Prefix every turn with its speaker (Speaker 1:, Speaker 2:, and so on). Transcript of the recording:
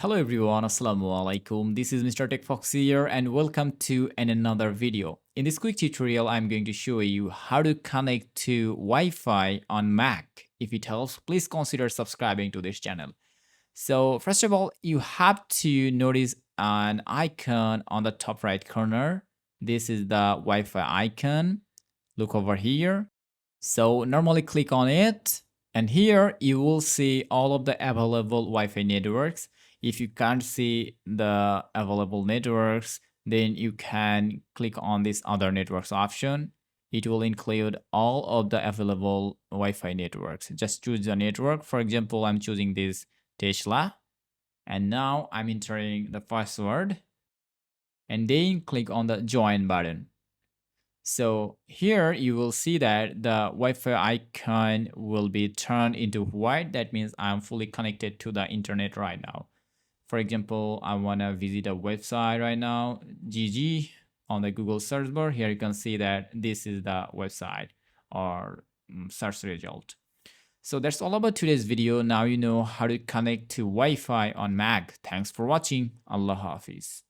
Speaker 1: Hello everyone, Assalamu alaikum. This is Mr. TECHFOX here and welcome to another video. In this quick tutorial, I'm going to show you how to connect to Wi-Fi on Mac. If it helps, please consider subscribing to this channel. So first of all, you have to notice an icon on the top right corner. This is the Wi-Fi icon. Look over here. So normally click on it. And here you will see all of the available Wi-Fi networks. If you can't see the available networks, then you can click on this other networks option. It will include all of the available Wi-Fi networks. Just choose the network. For example, I'm choosing this Tesla. And now I'm entering the password. And then click on the join button. So here you will see that the Wi-Fi icon will be turned into white. That means I'm fully connected to the internet right now. For example, I want to visit a website right now, GG, on the Google search bar. Here you can see that this is the website or search result. So that's all about today's video. Now you know how to connect to Wi-Fi on Mac. Thanks for watching. Allah Hafiz.